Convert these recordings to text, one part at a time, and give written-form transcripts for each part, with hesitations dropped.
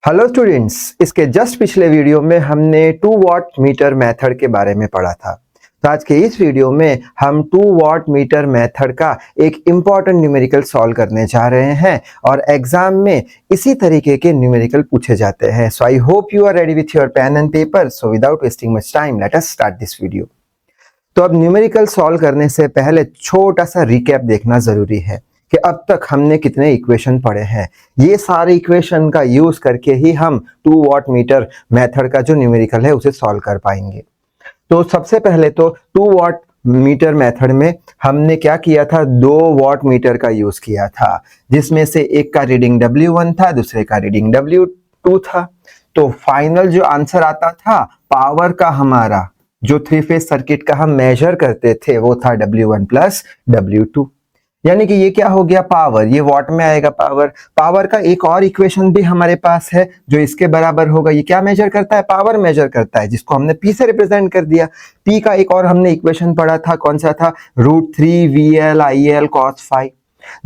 Hello students, इसके just पिछले video में हमने 2 वॉट मीटर मेथड के बारे में पढ़ा था। तो आज के इस वीडियो में हम 2 वॉट मीटर मेथड का एक इम्पॉर्टेंट न्यूमेरिकल सॉल्व करने जा रहे हैं और एग्जाम में इसी तरीके के न्यूमेरिकल पूछे जाते हैं। So I hope you are ready with your pen and paper. So without wasting much time let us start this video. तो अब न्यूमेरिकल सॉल्व करने से पहले छोटा सा रिकैप देखना जरूरी है कि अब तक हमने कितने इक्वेशन पढ़े हैं। ये सारे इक्वेशन का यूज करके ही हम 2 वॉट मीटर मेथड का जो न्यूमेरिकल है उसे सॉल्व कर पाएंगे। तो सबसे पहले तो 2 वॉट मीटर मेथड में हमने क्या किया था, 2 वॉट मीटर का यूज किया था, जिसमें से एक का रीडिंग W1 था, दूसरे का रीडिंग W2 था। तो फाइनल जो आंसर आता था पावर का, हमारा जो 3 फेज सर्किट का हम मेजर करते थे, वो था W1 प्लस W2। यानी कि ये क्या हो गया, पावर, ये वॉट में आएगा पावर। पावर का एक और इक्वेशन भी हमारे पास है जो इसके बराबर होगा। ये क्या मेजर करता है, पावर मेजर करता है, जिसको हमने P से रिप्रेजेंट कर दिया। P का एक और हमने इक्वेशन पढ़ा था, कौन सा था, √3 VL IL cos phi,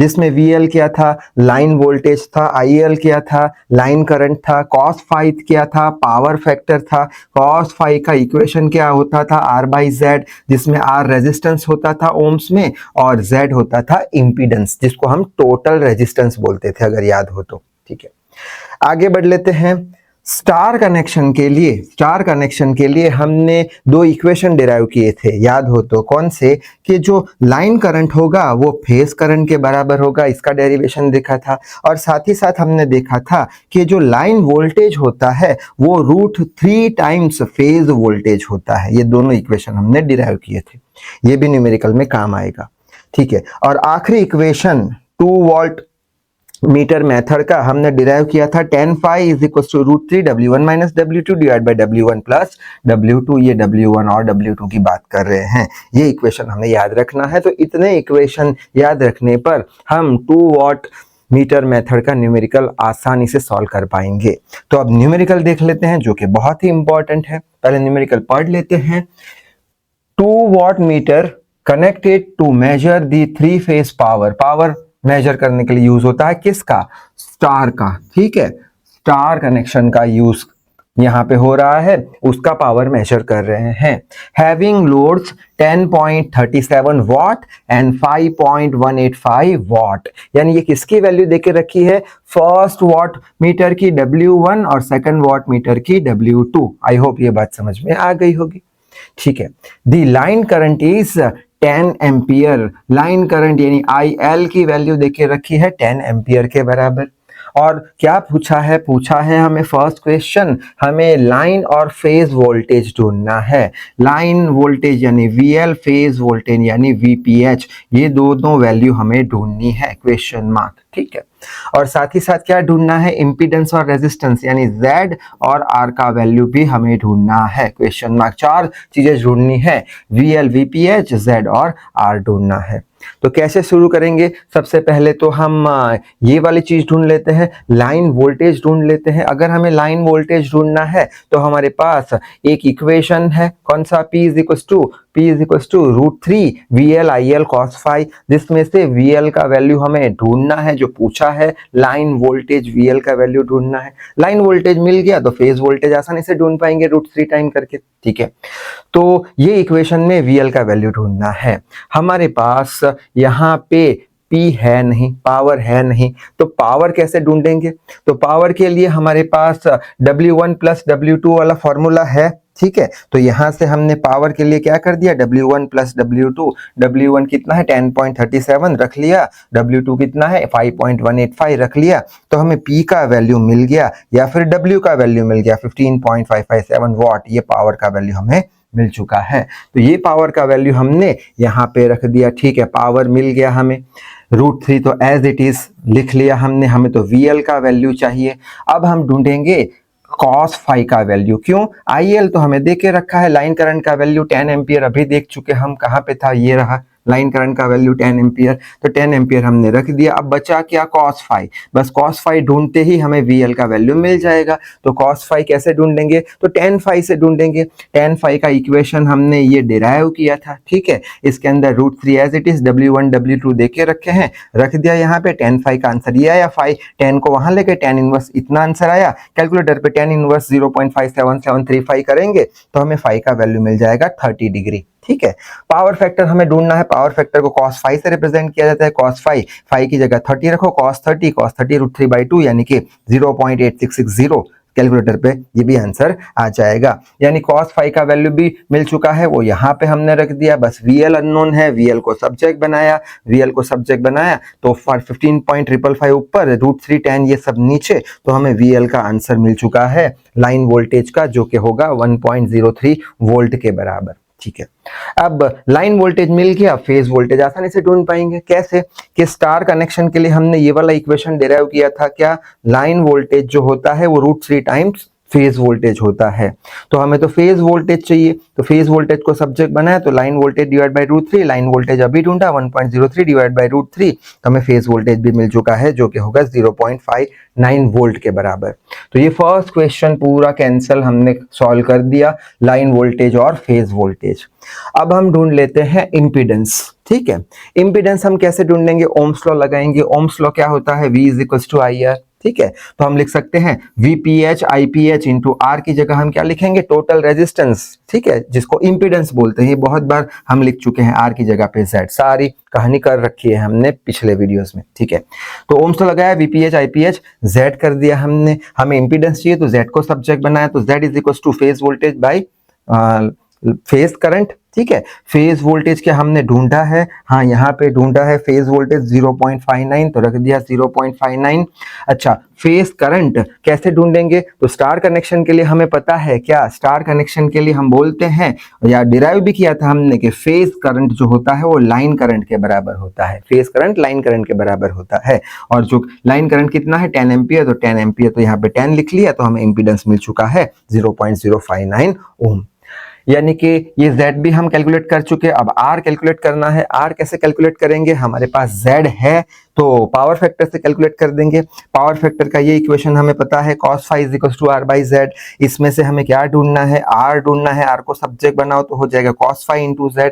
जिसमें VL क्या था, लाइन वोल्टेज था, IL क्या था, लाइन करंट था, cos phi क्या था, पावर फैक्टर था। cos phi का इक्वेशन क्या होता था, R/Z, जिसमें R रेजिस्टेंस होता था ओम्स में और Z होता था इंपीडेंस, जिसको हम टोटल रेजिस्टेंस बोलते थे, अगर याद हो तो। ठीक है, आगे बढ़ लेते हैं। स्टार कनेक्शन के लिए हमने 2 इक्वेशन डिराइव किए थे, याद हो तो, कौन से, कि जो लाइन करंट होगा वो फेज करंट के बराबर होगा, इसका डेरिवेशन देखा था। और साथ ही साथ हमने देखा था कि जो लाइन वोल्टेज होता है वो √3 टाइम्स फेज वोल्टेज होता है। ये दोनों इक्वेशन हमने डिराइव किए थे, ये भी न्यूमेरिकल में काम आएगा। ठीक है, और आखिरी इक्वेशन 2 वोल्ट मीटर मेथड का हमने डिराइव किया था, tan phi = √3 W1 minus W2 divide by W1 plus W2। ये W1 और W2 की बात कर रहे हैं, ये इक्वेशन हमें याद रखना है। तो इतने इक्वेशन याद रखने पर हम 2 वॉट मीटर मेथड का न्यूमेरिकल आसानी से सॉल्व कर पाएंगे। तो अब न्यूमेरिकल देख लेते हैं, जो कि बहुत ही इंपॉर्टेंट है। पहले न्यूमेरिकल पढ़ लेते हैं। 2 watt metre connected to measure the 3 phase power measure करने के लिए यूज होता है, किसका, स्टार का। ठीक है, स्टार कनेक्शन का यूज यहां पे हो रहा है, उसका पावर मेजर कर रहे हैं। Having loads 10.37 what and 5.185 what, यानी ये किसकी वैल्यू देके रखी है, फर्स्ट वॉट मीटर की W1 और सेकंड वॉट मीटर की W2। आई होप ये बात समझ में आ गई होगी। ठीक है, the line current is 10 ampere, line current यानी IL की वैल्यू देके रखी है 10 एम्पियर के बराबर। और क्या पूछा है हमें, फर्स्ट क्वेश्चन, हमें लाइन और फेज वोल्टेज ढूंढना है। लाइन वोल्टेज यानी VL, फेज वोल्टेज यानी VPH, ये दोनों वैल्यू हमें ढूंढनी है, क्वेश्चन मार्क। ठीक है, और साथ ही साथ क्या ढूंढना है, इंपीडेंस और रेजिस्टेंस यानी Z और R का वैल्यू भी हमें ढूंढना है, क्वेश्चन मार्क। 4 चीजें ढूंढनी है, VL, VPH, Z और R ढूंढना है। तो कैसे शुरू करेंगे, सबसे पहले तो हम ये वाली चीज ढूंढ लेते हैं, लाइन वोल्टेज ढूंढ लेते हैं। अगर हमें लाइन वोल्टेज ढूंढना है तो हमारे पास एक इक्वेशन है, कौन सा, P = √3 VL IL cos phi, जिसमें से VL का वैल्यू हमें ढूंढना है, जो पूछा है लाइन वोल्टेज VL का वैल्यू ढूंढना है। लाइन वोल्टेज मिल गया तो फेज वोल्टेज आसानी से ढूंढ पाएंगे √3 टाइम करके। ठीक है, तो ये इक्वेशन में VL का वैल्यू ढूंढना है। हमारे पास यहाँ पे P है नहीं, पावर है नहीं, तो पावर कैसे ढूंढेंगे, तो पावर के लिए हमारे पास W1 प्लस W2 वाला फॉर्मूला है। ठीक है, तो यहां से हमने पावर के लिए क्या कर दिया, W1 प्लस W2, W1 कितना है 10.37 रख लिया, W2 कितना है 5.185 रख लिया, तो हमें P का वैल्यू मिल गया, या फिर W का वैल्यू मिल गया 15.557 वॉट। ये पावर का वैल्यू हमें मिल चुका है। तो ये पावर का वैल्यू हमने यहाँ पे रख दिया। ठीक है, पावर मिल गया हमें, √3 तो एज इट इज लिख लिया हमने। हमें तो VL का वैल्यू चाहिए। अब हम ढूंढेंगे cos phi का वैल्यू। क्यों, IL तो हमें दे के रखा है, लाइन करंट का वैल्यू 10 एम्पियर अभी देख चुके हम, कहाँ पे था, ये रहा। लाइन करंट का वैल्यू 10 एम्पियर, तो 10 एम्पियर हमने रख दिया। अब बचा क्या, cos फाई, बस cos फाई ढूंढते ही हमें VL का वैल्यू मिल जाएगा। तो cos फाई कैसे ढूंढेंगे, तो tan फाई से ढूंढेंगे। tan फाई का इक्वेशन हमने ये डिराइव किया था, ठीक है। इसके अंदर √3 as it is W1 W2 देके रखे हैं, रख दिया यहाँ पे। tan फाई का आंसर ये आया, फाई tan को वहां लेके tan इनवर्स इतना आंसर आया। कैलकुलेटर पे tan इनवर्स 0.57735 करेंगे तो हमें फाई का वैल्यू मिल जाएगा 30 डिग्री, ठीक है। पावर फैक्टर हमें ढूंढना है, पावर फैक्टर को cos फाई से रिप्रेजेंट किया जाता है। cos फाई, फाई की जगह 30 रखो, cos 30 √3/2 यानी कि 0.8660। कैलकुलेटर पे ये भी आंसर आ जाएगा। यानी cos फाई का वैल्यू भी मिल चुका है, वो यहाँ पे हमने रख दिया। बस VL अननोन है, VL को सब्जेक्ट बनाया, VL को सब्जेक्ट बनाया तो 15.555 ऊपर, √3 tan ये सब नीचे, तो हमें VL का आंसर मिल चुका है लाइन वोल्टेज का, जो कि होगा 1.03 वोल्ट के बराबर, ठीक है। अब लाइन वोल्टेज मिल गया, फेज वोल्टेज आसानी से ढूंढ पाएंगे। कैसे, कि स्टार कनेक्शन के लिए हमने ये वाला इक्वेशन डिराइव किया था, क्या, लाइन वोल्टेज जो होता है वो √3 टाइम्स फेज वोल्टेज होता है। तो हमें तो फेज वोल्टेज चाहिए, तो फेज वोल्टेज को सब्जेक्ट बनाया तो line voltage divide by √3, line voltage अभी ढूंढा 1.03 डिवाइड बाय √3, तो हमें फेज वोल्टेज भी मिल चुका है, जो कि होगा 0.59 वोल्ट के बराबर। तो ये फर्स्ट क्वेश्चन पूरा कैंसिल हमने सॉल्व कर दिया, लाइन वोल्टेज और फेज वोल्टेज। अब हम ढूंढ लेते हैं इंपीडेंस, ठीक है। इंपीडेंस हम कैसे ढूंढेंगे, ओम्स लॉ लगाएंगे। ओम्स लॉ क्या होता है, V = IR, ठीक है। तो हम लिख सकते हैं VPH IPH इंटू R की जगह हम क्या लिखेंगे, टोटल रेजिस्टेंस, ठीक है, जिसको इंपीडेंस बोलते हैं। ये बहुत बार हम लिख चुके हैं, R की जगह पे Z, सारी कहानी कर रखी है हमने पिछले वीडियोस में, ठीक है। तो ओम्स लॉ लगाया, VPH IPH, Z कर दिया हमने। हमें इंपीडेंस चाहिए तो Z को सब्जेक्ट बनाया, तो Z = phase voltage by phase current, ठीक है। फेज वोल्टेज क्या हमने ढूंढा है, हाँ यहाँ पे ढूंढा है फेज वोल्टेज 0.59, तो रख दिया 0.59। अच्छा, फेज करंट कैसे ढूंढेंगे, तो स्टार कनेक्शन के लिए हमें पता है क्या, स्टार कनेक्शन के लिए हम बोलते हैं, या डिराइव भी किया था हमने, कि फेज करंट जो होता है वो लाइन करंट के बराबर होता है। फेज करंट लाइन करंट के बराबर होता है, और जो लाइन करंट कितना है 10 एम्पियर, तो 10 एम्पियर तो यहाँ पे 10 लिख लिया, तो हमें इंपीडेंस मिल चुका है 0.059 ओम। यानी कि ये Z भी हम कैलकुलेट कर चुके। अब R कैलकुलेट करना है। R कैसे कैलकुलेट करेंगे, हमारे पास Z है तो पावर फैक्टर से कैलकुलेट कर देंगे। पावर फैक्टर का ये इक्वेशन हमें पता है, cos फाई = R/Z। इसमें से हमें क्या ढूंढना है, R ढूंढना है। R को सब्जेक्ट बनाओ तो हो जाएगा cos phi × Z।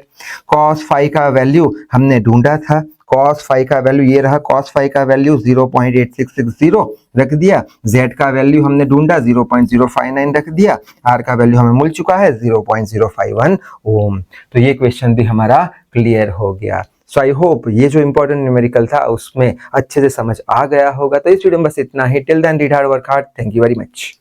cos phi का वैल्यू हमने ढूंढा था, cos फाई का वैल्यू ये रहा, cos फाई का वैल्यू 0.8660 रख दिया। Z का वैल्यू हमने ढूंढा 0.059 रख दिया। R का वैल्यू हमें मिल चुका है 0.051 ओम। तो ये क्वेश्चन भी हमारा क्लियर हो गया। सो आई होप ये जो इंपॉर्टेंट न्यूमेरिकल था उसमें अच्छे से समझ आ गया होगा। तो इस वीडियो में बस इतना ही। Till then read hard, work hard. Thank you very much.